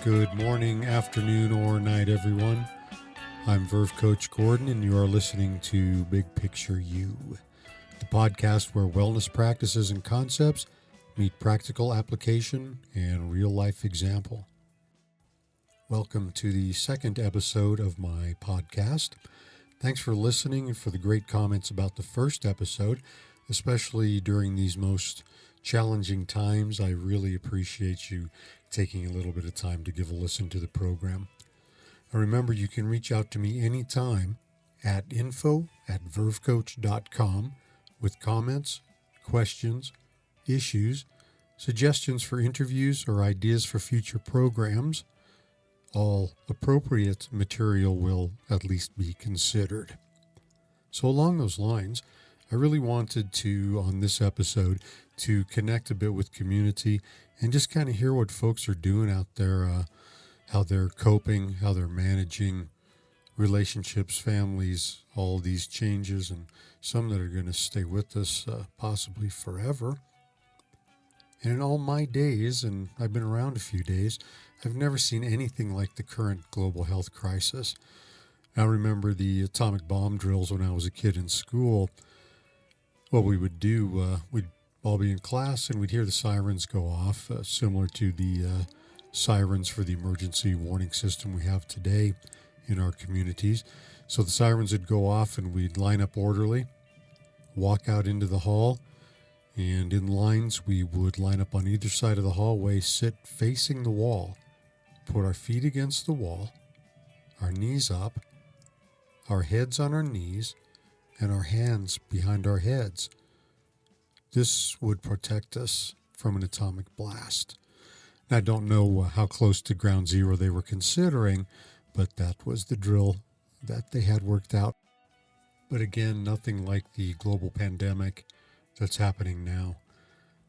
Good morning, afternoon, or night, everyone. I'm Verve Coach Gordon, and you are listening to Big Picture You, the podcast where wellness practices and concepts meet practical application and real life example. Welcome to the second episode of my podcast. Thanks for listening and for the great comments about the first episode, especially during these most challenging times. I really appreciate you taking a little bit of time to give a listen to the program. And remember, you can reach out to me anytime at info@vervecoach.com with comments, questions, issues, suggestions for interviews, or ideas for future programs. All appropriate material will at least be considered. So along those lines, I really wanted to, on this episode, to connect a bit with community and just kind of hear what folks are doing out there, how they're coping, how they're managing relationships, families, all these changes, and some that are going to stay with us possibly forever. And in all my days, and I've been around a few days, I've never seen anything like the current global health crisis. I remember the atomic bomb drills when I was a kid in school. What we would do, we'd all be in class and we'd hear the sirens go off, similar to the sirens for the emergency warning system we have today in our communities. So the sirens would go off and we'd line up orderly, walk out into the hall, and in lines we would line up on either side of the hallway, sit facing the wall, put our feet against the wall, our knees up, our heads on our knees, and our hands behind our heads. This would protect us from an atomic blast. Now, I don't know how close to ground zero they were considering, but that was the drill that they had worked out. But again, nothing like the global pandemic that's happening now.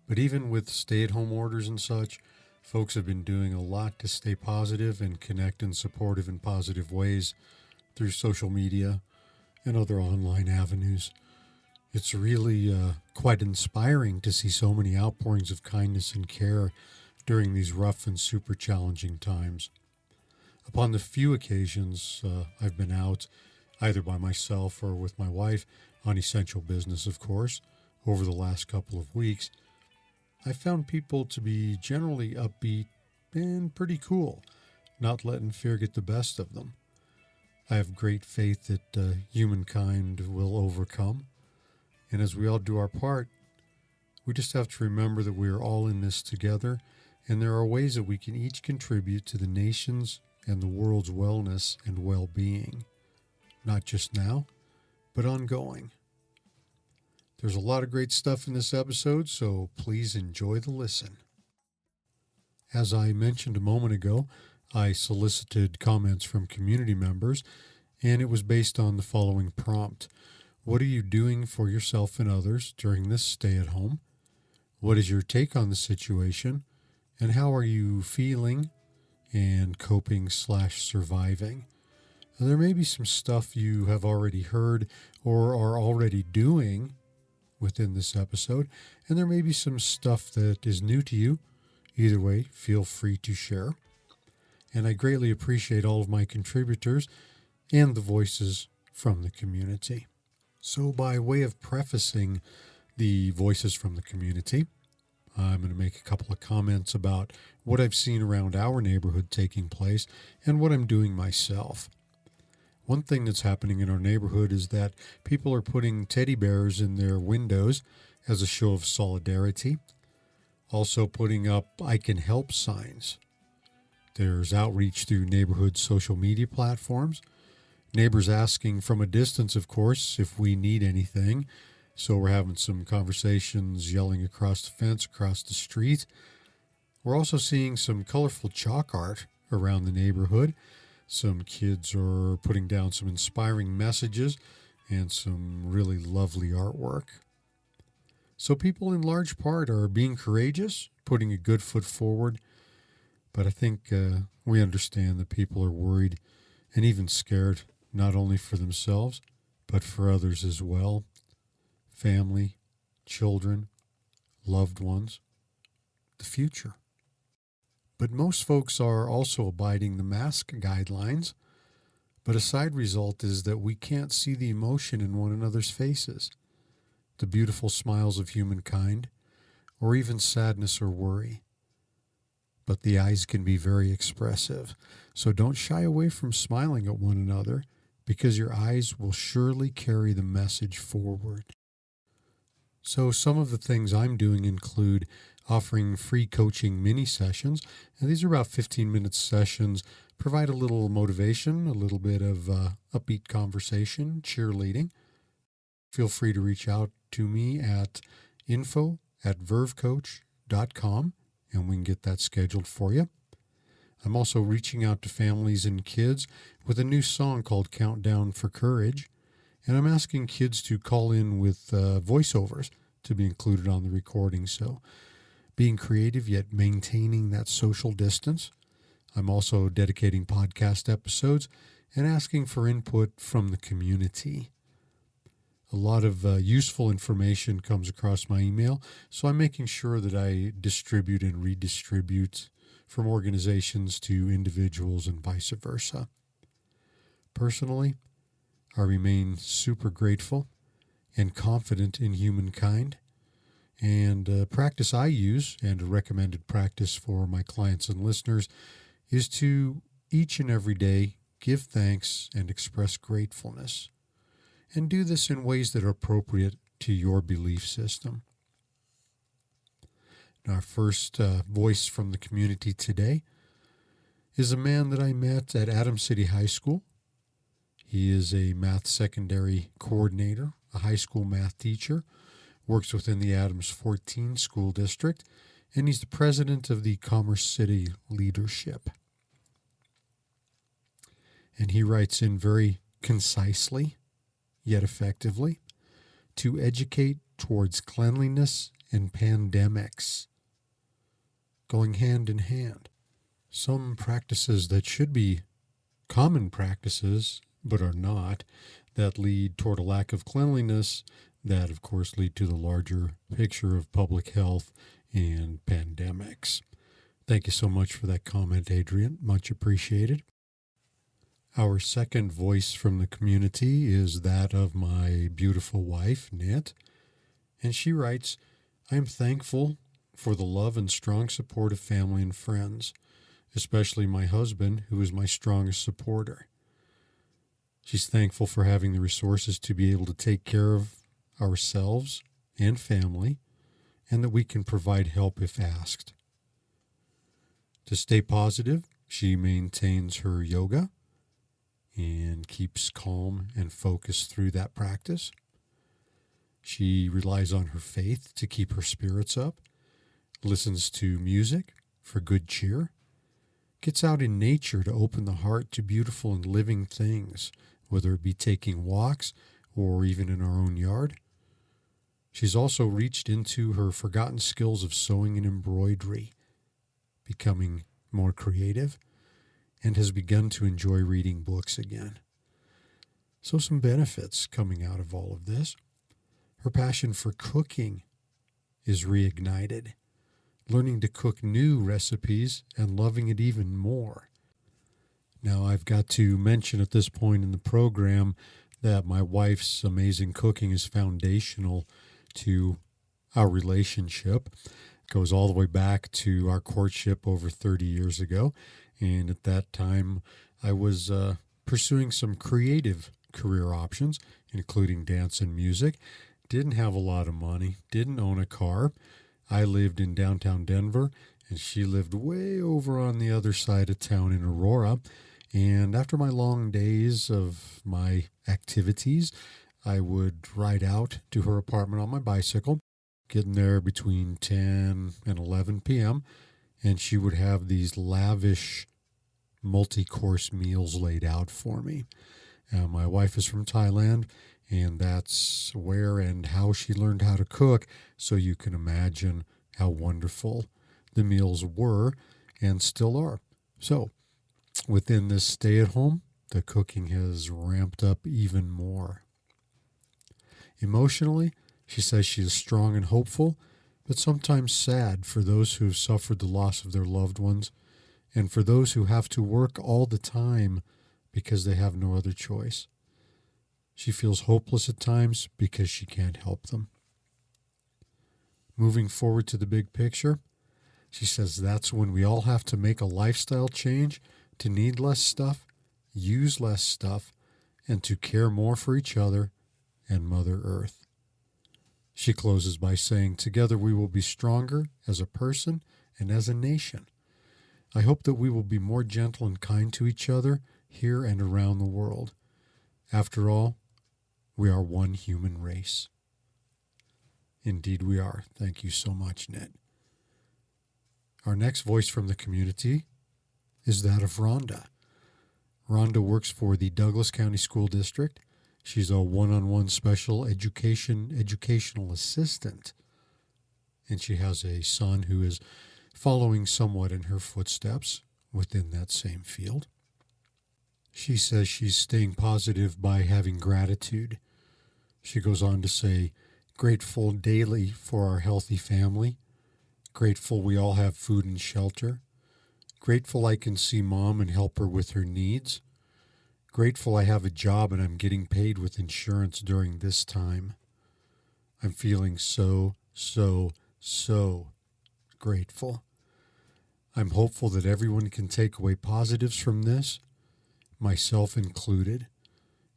But even with stay-at-home orders and such, folks have been doing a lot to stay positive and connect in supportive and positive ways through social media and other online avenues. It's really quite inspiring to see so many outpourings of kindness and care during these rough and super challenging times. Upon the few occasions I've been out, either by myself or with my wife, on essential business, of course, over the last couple of weeks, I found people to be generally upbeat and pretty cool, not letting fear get the best of them. I have great faith that humankind will overcome. And as we all do our part, we just have to remember that we are all in this together, and there are ways that we can each contribute to the nation's and the world's wellness and well-being, not just now, but ongoing. There's a lot of great stuff in this episode, so please enjoy the listen. As I mentioned a moment ago, I solicited comments from community members, and it was based on the following prompt. What are you doing for yourself and others during this stay at home? What is your take on the situation? And how are you feeling and coping/surviving? Now, there may be some stuff you have already heard or are already doing within this episode, and there may be some stuff that is new to you. Either way, feel free to share. And I greatly appreciate all of my contributors and the voices from the community. So by way of prefacing the voices from the community, I'm going to make a couple of comments about what I've seen around our neighborhood taking place and what I'm doing myself. One thing that's happening in our neighborhood is that people are putting teddy bears in their windows as a show of solidarity, also putting up I can help signs. There's outreach through neighborhood social media platforms. Neighbors asking from a distance, of course, if we need anything. So we're having some conversations, yelling across the fence, across the street. We're also seeing some colorful chalk art around the neighborhood. Some kids are putting down some inspiring messages and some really lovely artwork. So people in large part are being courageous, putting a good foot forward. But I think we understand that people are worried and even scared, not only for themselves, but for others as well. Family, children, loved ones, the future. But most folks are also abiding the mask guidelines. But a side result is that we can't see the emotion in one another's faces, the beautiful smiles of humankind, or even sadness or worry. But the eyes can be very expressive, so don't shy away from smiling at one another, because your eyes will surely carry the message forward. So some of the things I'm doing include offering free coaching mini sessions, and these are about 15-minute sessions, provide a little motivation, a little bit of upbeat conversation, cheerleading. Feel free to reach out to me at info@vervecoach.com, and we can get that scheduled for you. I'm also reaching out to families and kids with a new song called Countdown for Courage, and I'm asking kids to call in with voiceovers to be included on the recording. So being creative yet maintaining that social distance. I'm also dedicating podcast episodes and asking for input from the community. A lot of useful information comes across my email, so I'm making sure that I distribute and redistribute from organizations to individuals and vice versa. Personally, I remain super grateful and confident in humankind. And a practice I use, and a recommended practice for my clients and listeners, is to each and every day give thanks and express gratefulness. And do this in ways that are appropriate to your belief system. Now, our first voice from the community today is a man that I met at Adams City High School. He is a math secondary coordinator, a high school math teacher, works within the Adams 14 school district, and he's the president of the Commerce City Leadership. And he writes in very concisely, yet effectively, to educate towards cleanliness and pandemics, going hand in hand. Some practices that should be common practices, but are not, that lead toward a lack of cleanliness, that, of course, lead to the larger picture of public health and pandemics. Thank you so much for that comment, Adrian. Much appreciated. Our second voice from the community is that of my beautiful wife, Nat, and she writes, I am thankful for the love and strong support of family and friends, especially my husband, who is my strongest supporter. She's thankful for having the resources to be able to take care of ourselves and family, and that we can provide help if asked. To stay positive, she maintains her yoga and keeps calm and focused through that practice. She relies on her faith to keep her spirits up, listens to music for good cheer, gets out in nature to open the heart to beautiful and living things, whether it be taking walks or even in our own yard. She's also reached into her forgotten skills of sewing and embroidery, becoming more creative, and has begun to enjoy reading books again. So some benefits coming out of all of this. Her passion for cooking is reignited, learning to cook new recipes and loving it even more. Now, I've got to mention at this point in the program that my wife's amazing cooking is foundational to our relationship. It goes all the way back to our courtship over 30 years ago. And at that time, I was pursuing some creative career options, including dance and music. Didn't have a lot of money, didn't own a car. I lived in downtown Denver, and she lived way over on the other side of town in Aurora. And after my long days of my activities, I would ride out to her apartment on my bicycle, getting there between 10 and 11 p.m., and she would have these lavish multi-course meals laid out for me. My wife is from Thailand, and that's where and how she learned how to cook, so you can imagine how wonderful the meals were and still are. So, within this stay-at-home, the cooking has ramped up even more. Emotionally, she says she is strong and hopeful, but sometimes sad for those who have suffered the loss of their loved ones and for those who have to work all the time because they have no other choice. She feels hopeless at times because she can't help them. Moving forward to the big picture, she says that's when we all have to make a lifestyle change to need less stuff, use less stuff, and to care more for each other and Mother Earth. She closes by saying, together we will be stronger as a person and as a nation. I hope that we will be more gentle and kind to each other here and around the world. After all, we are one human race. Indeed we are. Thank you so much, Ned. Our next voice from the community is that of Rhonda. Rhonda works for the Douglas County School District. She's a one-on-one special educational assistant, and she has a son who is following somewhat in her footsteps within that same field. She says she's staying positive by having gratitude. She goes on to say, grateful daily for our healthy family, grateful we all have food and shelter, grateful I can see Mom and help her with her needs, grateful I have a job and I'm getting paid with insurance during this time. I'm feeling so grateful. I'm hopeful that everyone can take away positives from this, myself included.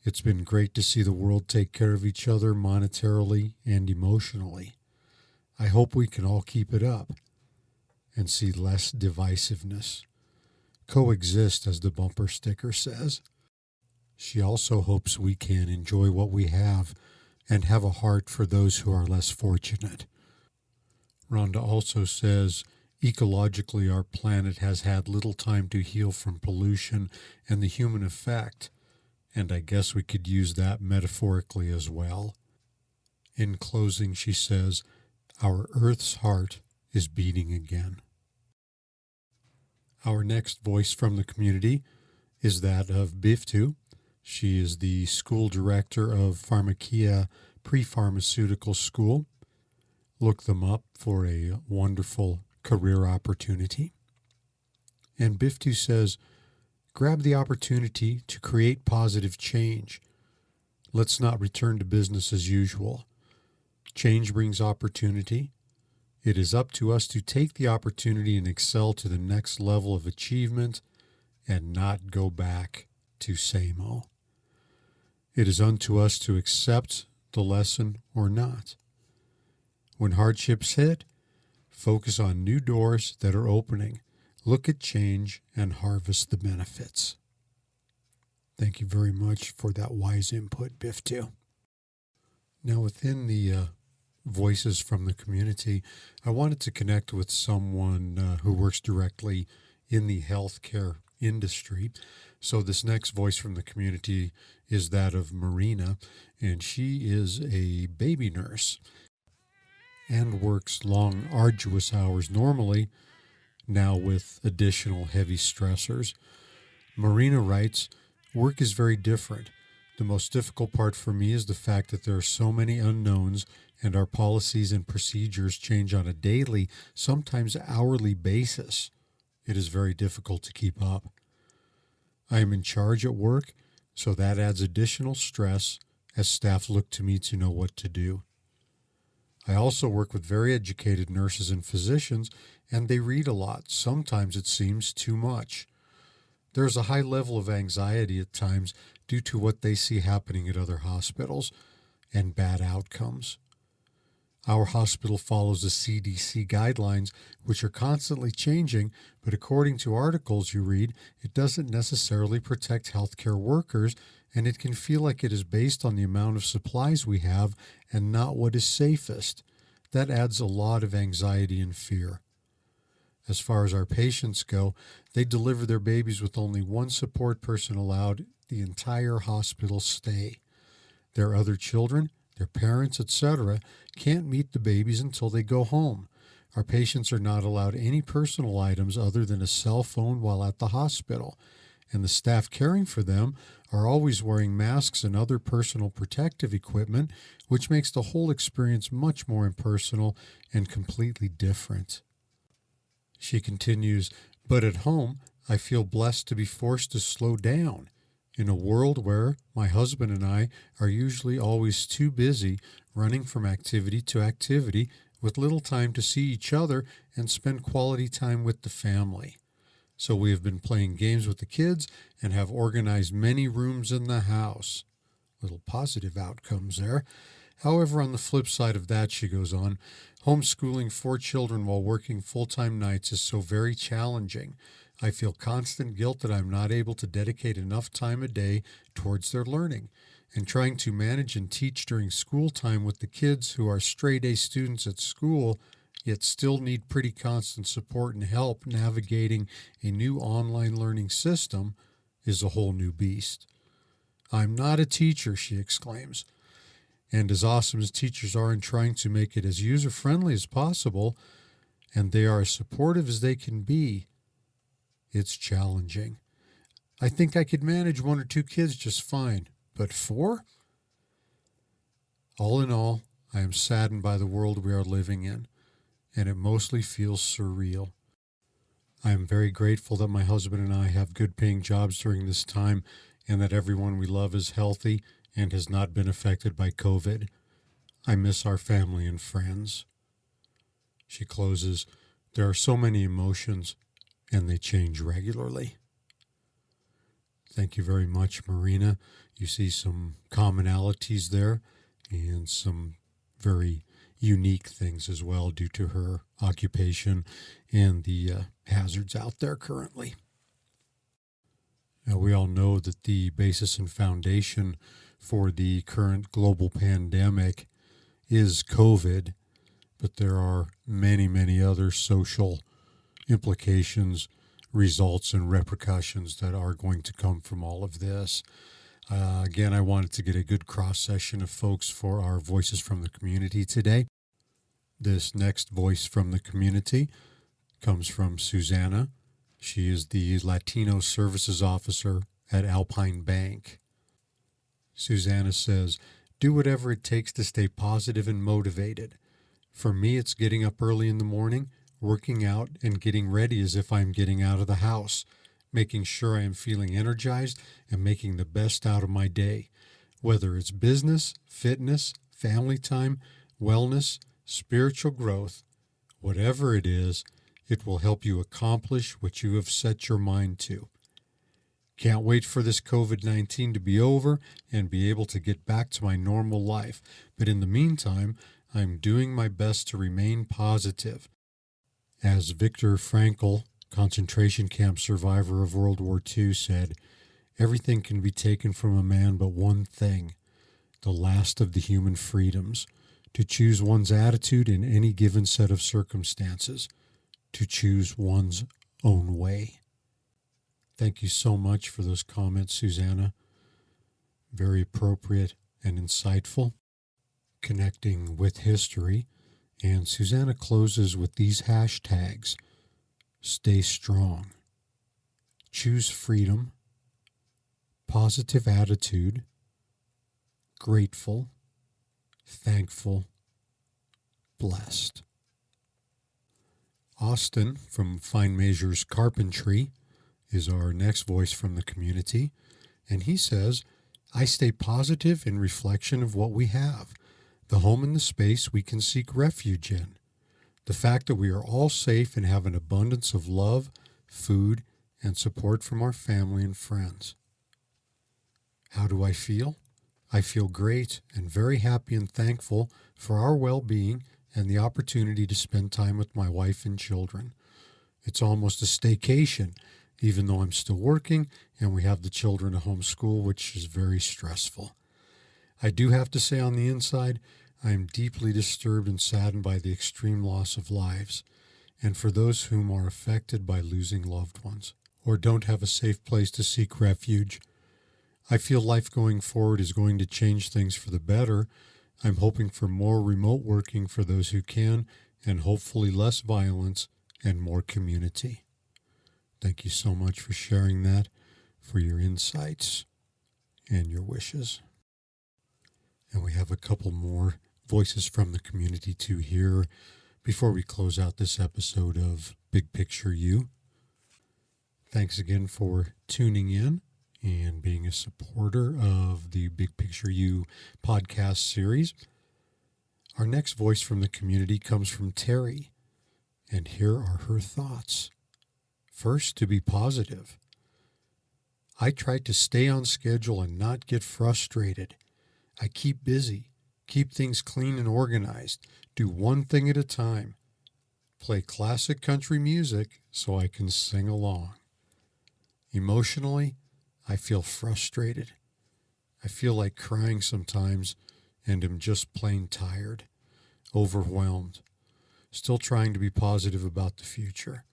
It's been great to see the world take care of each other monetarily and emotionally. I hope we can all keep it up and see less divisiveness. Coexist, as the bumper sticker says. She also hopes we can enjoy what we have and have a heart for those who are less fortunate. Rhonda also says, ecologically, our planet has had little time to heal from pollution and the human effect, and I guess we could use that metaphorically as well. In closing, she says, our Earth's heart is beating again. Our next voice from the community is that of Biftu. She is the school director of Pharmakia Pre-Pharmaceutical School. Look them up for a wonderful career opportunity. And Biftu says, grab the opportunity to create positive change. Let's not return to business as usual. Change brings opportunity. It is up to us to take the opportunity and excel to the next level of achievement and not go back to same-o. It is unto us to accept the lesson or not. When hardships hit, focus on new doors that are opening. Look at change and harvest the benefits. Thank you very much for that wise input, Biftu. Now, within the voices from the community, I wanted to connect with someone who works directly in the healthcare industry. So this next voice from the community is that of Marina, and she is a baby nurse and works long, arduous hours normally, now with additional heavy stressors. Marina writes, work is very different. The most difficult part for me is the fact that there are so many unknowns and our policies and procedures change on a daily, sometimes hourly basis. It is very difficult to keep up. I am in charge at work, so that adds additional stress as staff look to me to know what to do. I also work with very educated nurses and physicians, and they read a lot. Sometimes it seems too much. There is a high level of anxiety at times due to what they see happening at other hospitals and bad outcomes. Our hospital follows the CDC guidelines, which are constantly changing, but according to articles you read, it doesn't necessarily protect healthcare workers, and it can feel like it is based on the amount of supplies we have and not what is safest. That adds a lot of anxiety and fear. As far as our patients go, they deliver their babies with only one support person allowed the entire hospital stay. Their other children, their parents, etc., can't meet the babies until they go home. Our patients are not allowed any personal items other than a cell phone while at the hospital, and the staff caring for them are always wearing masks and other personal protective equipment, which makes the whole experience much more impersonal and completely different. She continues, But at home, I feel blessed to be forced to slow down in a world where my husband and I are usually always too busy running from activity to activity with little time to see each other and spend quality time with the family. So we have been playing games with the kids and have organized many rooms in the house. Little positive outcomes there. However, on the flip side of that, she goes on, homeschooling 4 children while working full-time nights is so very challenging. I feel constant guilt that I'm not able to dedicate enough time a day towards their learning. And trying to manage and teach during school time with the kids who are straight A students at school, yet still need pretty constant support and help navigating a new online learning system is a whole new beast. I'm not a teacher, she exclaims. And as awesome as teachers are in trying to make it as user-friendly as possible, and they are as supportive as they can be, it's challenging. I think I could manage 1 or 2 kids just fine, but 4? All in all, I am saddened by the world we are living in, and it mostly feels surreal. I am very grateful that my husband and I have good-paying jobs during this time and that everyone we love is healthy and has not been affected by COVID. I miss our family and friends. She closes, there are so many emotions, and they change regularly. Thank you very much, Marina. You see some commonalities there and some very unique things as well due to her occupation and the hazards out there currently. Now, we all know that the basis and foundation for the current global pandemic is COVID, but there are many, many other social implications, results, and repercussions that are going to come from all of this. Again, I wanted to get a good cross-section of folks for our Voices from the Community today. This next voice from the community comes from Susanna. She is the Latino Services Officer at Alpine Bank. Susanna says, do whatever it takes to stay positive and motivated. For me, it's getting up early in the morning, working out, and getting ready as if I'm getting out of the house, making sure I am feeling energized and making the best out of my day. Whether it's business, fitness, family time, wellness, spiritual growth, whatever it is, it will help you accomplish what you have set your mind to. Can't wait for this COVID-19 to be over and be able to get back to my normal life. But in the meantime, I'm doing my best to remain positive. As Viktor Frankl, concentration camp survivor of World War II, said, everything can be taken from a man but one thing, the last of the human freedoms, to choose one's attitude in any given set of circumstances, to choose one's own way. Thank you so much for those comments, Susanna. Very appropriate and insightful, connecting with history. And Susanna closes with these hashtags: stay strong, choose freedom, positive attitude, grateful, thankful, blessed. Austin from Fine Measures Carpentry is our next voice from the community, and he says, I stay positive in reflection of what we have, the home and the space we can seek refuge in, the fact that we are all safe and have an abundance of love, food, and support from our family and friends. How do I feel? I feel great and very happy and thankful for our well-being and the opportunity to spend time with my wife and children. It's almost a staycation, even though I'm still working and we have the children at home school, which is very stressful. I do have to say on the inside, I am deeply disturbed and saddened by the extreme loss of lives, and for those whom are affected by losing loved ones, or don't have a safe place to seek refuge. I feel life going forward is going to change things for the better. I'm hoping for more remote working for those who can, and hopefully less violence and more community. Thank you so much for sharing that, for your insights and your wishes. And we have a couple more voices from the community to hear before we close out this episode of Big Picture You. Thanks again for tuning in and being a supporter of the Big Picture You podcast series. Our next voice from the community comes from Terry, and here are her thoughts. First, to be positive. I try to stay on schedule and not get frustrated. I keep busy, keep things clean and organized, do one thing at a time, play classic country music so I can sing along. Emotionally, I feel frustrated. I feel like crying sometimes and am just plain tired, overwhelmed, still trying to be positive about the future.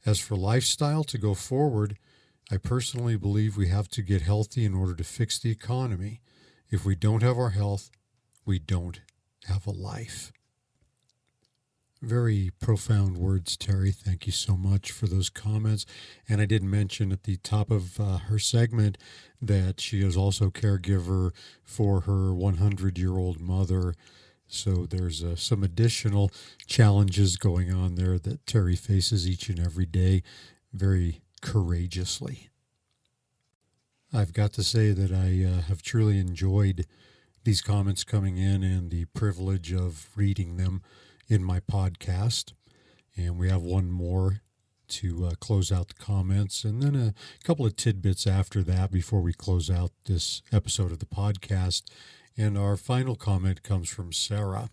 As for lifestyle to go forward, I personally believe we have to get healthy in order to fix the economy. If we don't have our health, we don't have a life. Very profound words, Terry. Thank you so much for those comments. And I did mention at the top of her segment that she is also caregiver for her 100-year-old mother. So there's some additional challenges going on there that Terry faces each and every day very courageously. I've got to say that I have truly enjoyed these comments coming in and the privilege of reading them in my podcast. And we have one more to close out the comments, and then a couple of tidbits after that before we close out this episode of the podcast. And our final comment comes from Sarah.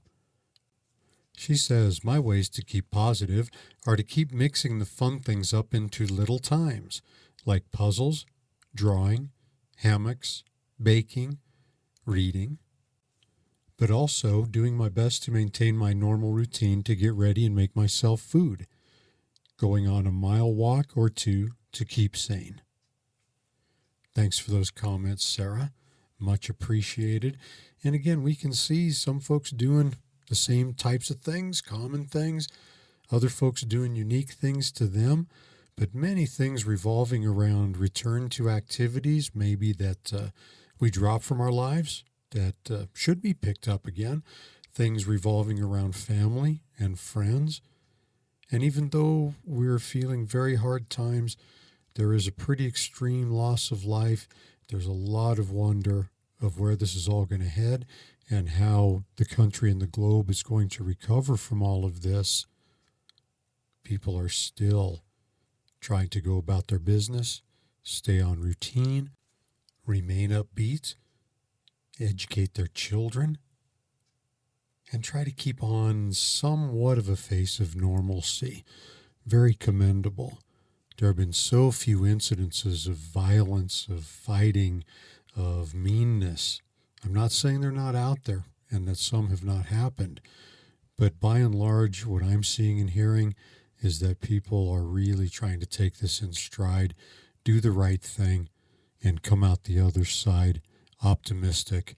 She says, my ways to keep positive are to keep mixing the fun things up into little times, like puzzles, drawing, hammocks, baking, reading, but also doing my best to maintain my normal routine to get ready and make myself food, going on a mile walk or two to keep sane. Thanks for those comments, Sarah. Much appreciated. And again, we can see some folks doing the same types of things, common things, other folks doing unique things to them, but many things revolving around return to activities, maybe that we drop from our lives, that should be picked up again, things revolving around family and friends. And even though we're feeling very hard times, there is a pretty extreme loss of life. There's a lot of wonder of where this is all going to head and how the country and the globe is going to recover from all of this. People are still trying to go about their business, stay on routine, remain upbeat, educate their children, and try to keep on somewhat of a face of normalcy. Very commendable. There have been so few incidences of violence, of fighting, of meanness. I'm not saying they're not out there and that some have not happened, but by and large, what I'm seeing and hearing is that people are really trying to take this in stride, do the right thing, and come out the other side optimistic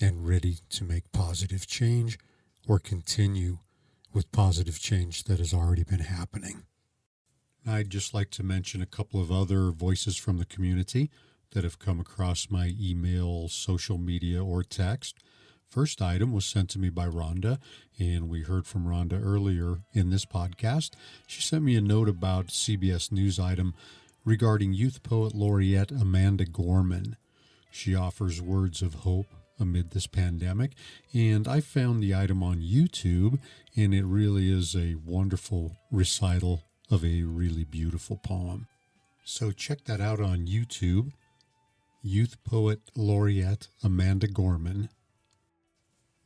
and ready to make positive change or continue with positive change that has already been happening. I'd just like to mention a couple of other voices from the community that have come across my email, social media, or text. First item was sent to me by Rhonda, and we heard from Rhonda earlier in this podcast. She sent me a note about CBS News item regarding Youth Poet Laureate Amanda Gorman. She offers words of hope amid this pandemic, and I found the item on YouTube, and it really is a wonderful recital of a really beautiful poem. So check that out on YouTube, Youth Poet Laureate Amanda Gorman.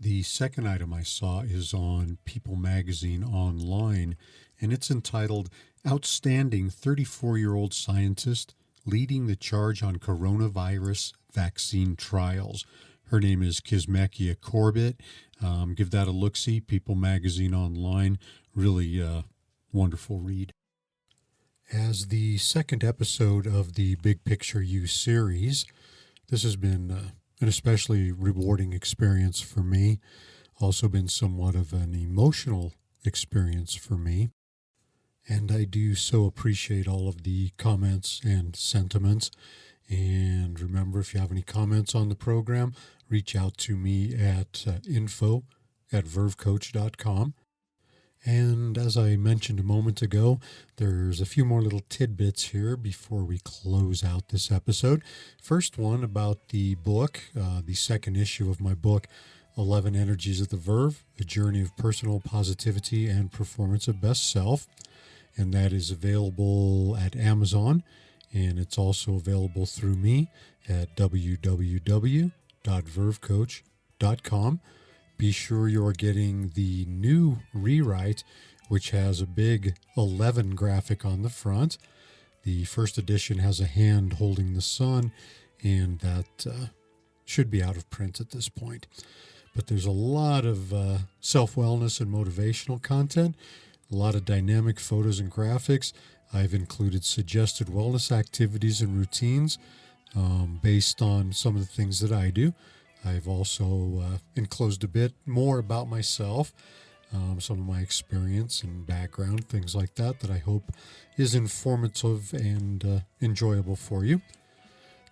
The second item I saw is on People Magazine Online, and it's entitled Outstanding 34-Year-Old Scientist Leading the Charge on Coronavirus Vaccine Trials. Her name is Kismekia Corbett. Give that a look-see, People Magazine Online. Really wonderful read. As the second episode of the Big Picture You series, this has been an especially rewarding experience for me. Also been somewhat of an emotional experience for me. And I do so appreciate all of the comments and sentiments. And remember, if you have any comments on the program, reach out to me at info@vervecoach.com. And as I mentioned a moment ago, there's a few more little tidbits here before we close out this episode. First one about the book, the second issue of my book, 11 Energies of the Verve, A Journey of Personal Positivity and Performance of Best Self. And that is available at Amazon, and it's also available through me at www.vervecoach.com. Be sure you're getting the new rewrite, which has a big 11 graphic on the front. The first edition has a hand holding the sun, and that should be out of print at this point. But there's a lot of self-wellness and motivational content, a lot of dynamic photos and graphics. I've included suggested wellness activities and routines based on some of the things that I do. I've also enclosed a bit more about myself, some of my experience and background, things like that I hope is informative and enjoyable for you.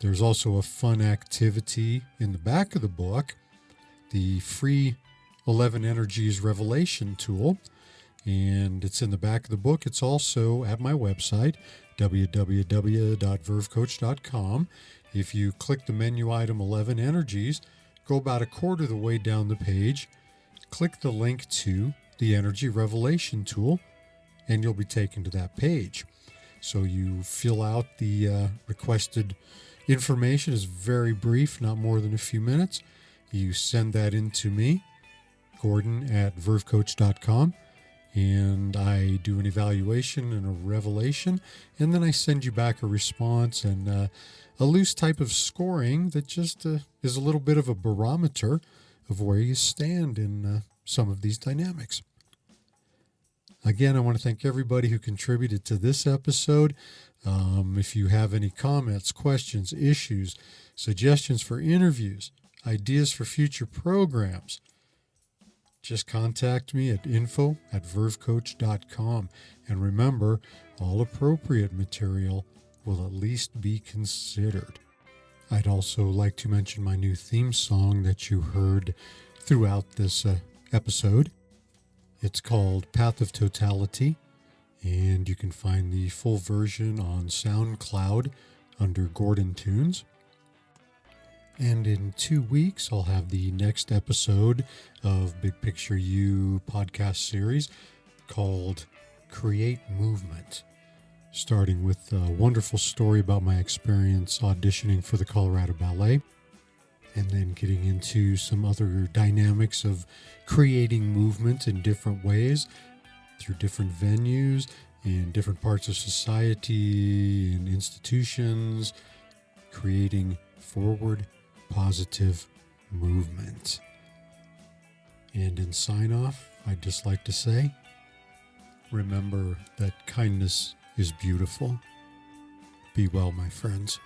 There's also a fun activity in the back of the book, the free 11 Energies Revelation tool, and it's in the back of the book. It's also at my website, www.vervecoach.com. If you click the menu item 11 Energies, go about a quarter of the way down the page, click the link to the Energy Revelation tool, and you'll be taken to that page. So you fill out the requested information. Is very brief, not more than a few minutes. You send that in to me, Gordon at vervecoach.com, and I do an evaluation and a revelation, and then I send you back a response and a loose type of scoring that just is a little bit of a barometer of where you stand in some of these dynamics. Again, I want to thank everybody who contributed to this episode. If you have any comments, questions, issues, suggestions for interviews, ideas for future programs, just contact me at info@vervecoach.com. And remember, all appropriate material will at least be considered. I'd also like to mention my new theme song that you heard throughout this episode. It's called Path of Totality, and you can find the full version on SoundCloud under Gordon Tunes. And in 2 weeks, I'll have the next episode of Big Picture You podcast series called Create Movement, starting with a wonderful story about my experience auditioning for the Colorado Ballet, and then getting into some other dynamics of creating movement in different ways through different venues in different parts of society and institutions, creating forward positive movement. And in sign off, I'd just like to say, remember that kindness is beautiful. Be well, my friends.